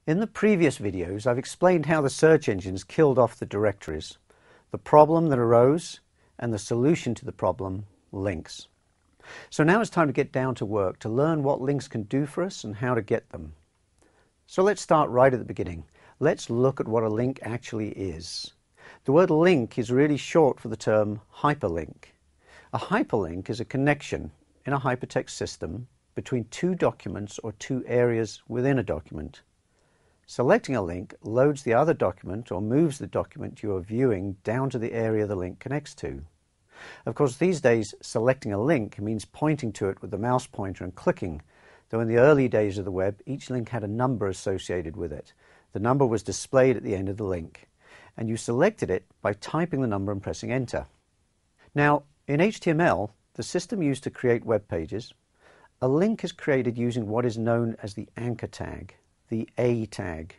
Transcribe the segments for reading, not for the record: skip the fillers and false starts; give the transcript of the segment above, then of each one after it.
In the previous videos, I've explained how the search engines killed off the directories, the problem that arose, and the solution to the problem, links. So now it's time to get down to work to learn what links can do for us and how to get them. So let's start right at the beginning. Let's look at what a link actually is. The word link is really short for the term hyperlink. A hyperlink is a connection in a hypertext system between two documents or two areas within a document. Selecting a link loads the other document or moves the document you are viewing down to the area the link connects to. Of course, these days, selecting a link means pointing to it with the mouse pointer and clicking, though in the early days of the web, each link had a number associated with it. The number was displayed at the end of the link, and you selected it by typing the number and pressing enter. Now, in HTML, the system used to create web pages, a link is created using what is known as the anchor tag, the A tag.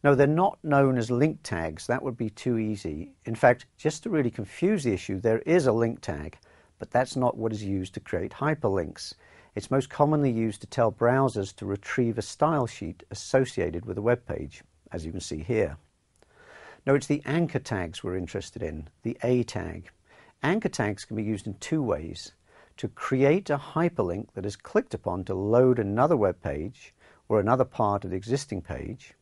No, they're not known as link tags. That would be too easy. In fact, just to really confuse the issue, there is a link tag, but that's not what is used to create hyperlinks. It's most commonly used to tell browsers to retrieve a style sheet associated with a web page, as you can see here. No, it's the anchor tags we're interested in, the A tag. Anchor tags can be used in two ways: to create a hyperlink that is clicked upon to load another web page or another part of the existing page,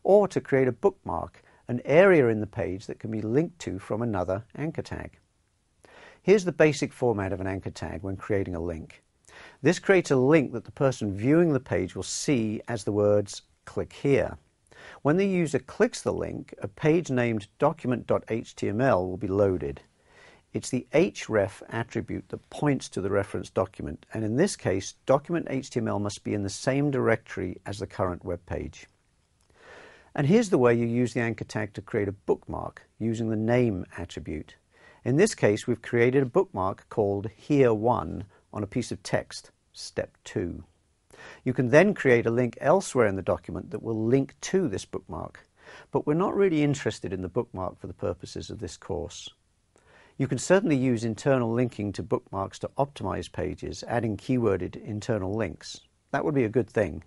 or to create a bookmark, an area in the page that can be linked to from another anchor tag. Here's the basic format of an anchor tag when creating a link. This creates a link that the person viewing the page will see as the words "click here." When the user clicks the link, a page named document.html will be loaded. It's the href attribute that points to the reference document, and in this case, document.html must be in the same directory as the current web page. And here's the way you use the anchor tag to create a bookmark using the name attribute. In this case, we've created a bookmark called Here1 on a piece of text, step 2. You can then create a link elsewhere in the document that will link to this bookmark, but we're not really interested in the bookmark for the purposes of this course. You can certainly use internal linking to bookmarks to optimize pages, adding keyworded internal links. That would be a good thing.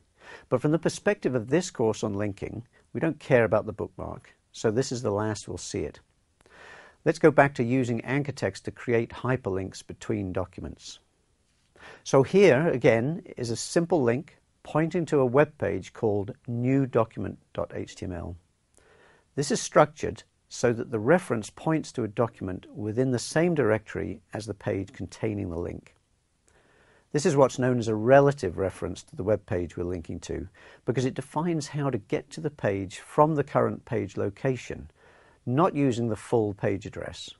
But from the perspective of this course on linking, we don't care about the bookmark, so this is the last we'll see it. Let's go back to using anchor text to create hyperlinks between documents. So here, again, is a simple link pointing to a web page called newdocument.html. This is structured so that the reference points to a document within the same directory as the page containing the link. This is what's known as a relative reference to the web page we're linking to, because it defines how to get to the page from the current page location, not using the full page address.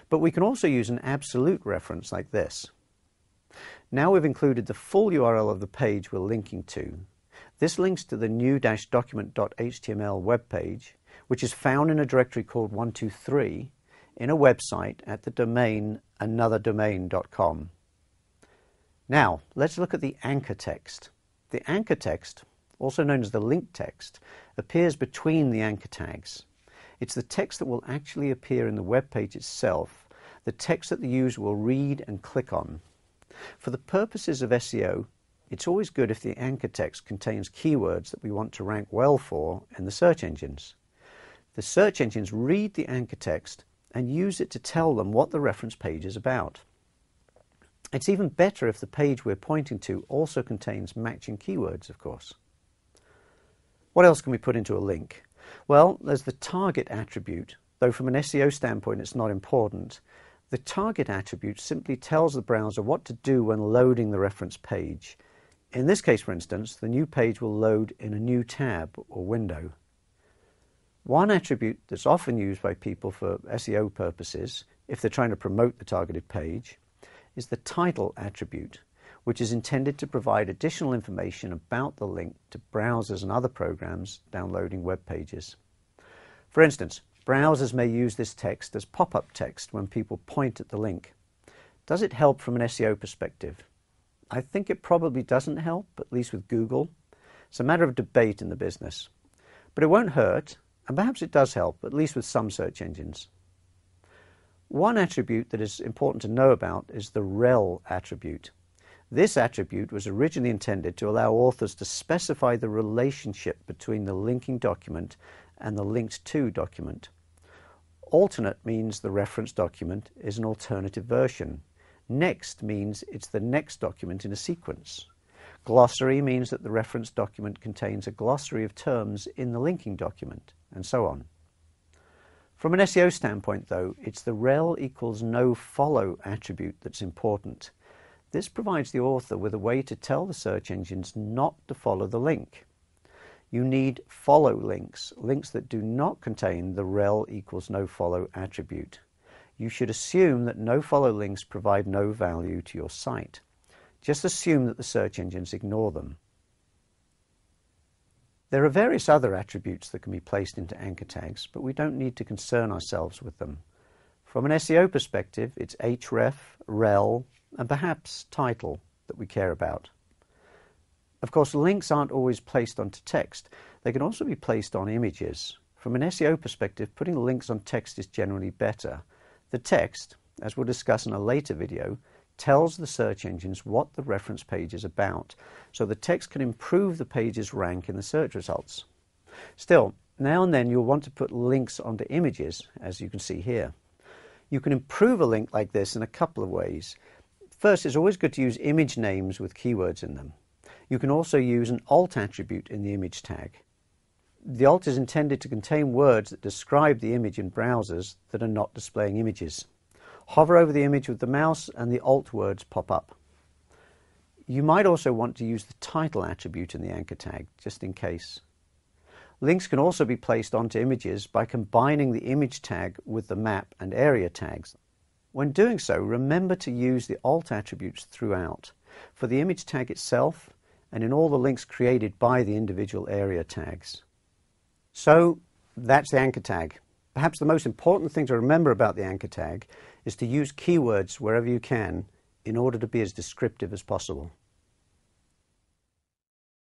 But we can also use an absolute reference like this. Now we've included the full URL of the page we're linking to. This links to the new-document.html web page, which is found in a directory called 123 in a website at the domain anotherdomain.com. Now, let's look at the anchor text. The anchor text, also known as the link text, appears between the anchor tags. It's the text that will actually appear in the web page itself, the text that the user will read and click on. For the purposes of SEO, it's always good if the anchor text contains keywords that we want to rank well for in the search engines. The search engines read the anchor text and use it to tell them what the reference page is about. It's even better if the page we're pointing to also contains matching keywords, of course. What else can we put into a link? Well, there's the target attribute, though from an SEO standpoint it's not important. The target attribute simply tells the browser what to do when loading the reference page. In this case, for instance, the new page will load in a new tab or window. One attribute that's often used by people for SEO purposes, if they're trying to promote the targeted page, is the title attribute, which is intended to provide additional information about the link to browsers and other programs downloading web pages. For instance, browsers may use this text as pop-up text when people point at the link. Does it help from an SEO perspective? I think it probably doesn't help, at least with Google. It's a matter of debate in the business. But it won't hurt, and perhaps it does help, at least with some search engines. One attribute that is important to know about is the rel attribute. This attribute was originally intended to allow authors to specify the relationship between the linking document and the linked to document. Alternate means the reference document is an alternative version. Next means it's the next document in a sequence. Glossary means that the reference document contains a glossary of terms in the linking document, and so on. From an SEO standpoint, though, it's the rel equals nofollow attribute that's important. This provides the author with a way to tell the search engines not to follow the link. You need follow links, links that do not contain the rel equals nofollow attribute. You should assume that nofollow links provide no value to your site. Just assume that the search engines ignore them. There are various other attributes that can be placed into anchor tags, but we don't need to concern ourselves with them. From an SEO perspective, it's href, rel, and perhaps title that we care about. Of course, links aren't always placed onto text. They can also be placed on images. From an SEO perspective, putting links on text is generally better. The text, as we'll discuss in a later video, tells the search engines what the reference page is about, so the text can improve the page's rank in the search results. Still, now and then you'll want to put links onto images, as you can see here. You can improve a link like this in a couple of ways. First, it's always good to use image names with keywords in them. You can also use an alt attribute in the image tag. The alt is intended to contain words that describe the image in browsers that are not displaying images. Hover over the image with the mouse and the alt words pop up. You might also want to use the title attribute in the anchor tag, just in case. Links can also be placed onto images by combining the image tag with the map and area tags. When doing so, remember to use the alt attributes throughout, for the image tag itself and in all the links created by the individual area tags. So that's the anchor tag. Perhaps the most important thing to remember about the anchor tag is to use keywords wherever you can in order to be as descriptive as possible.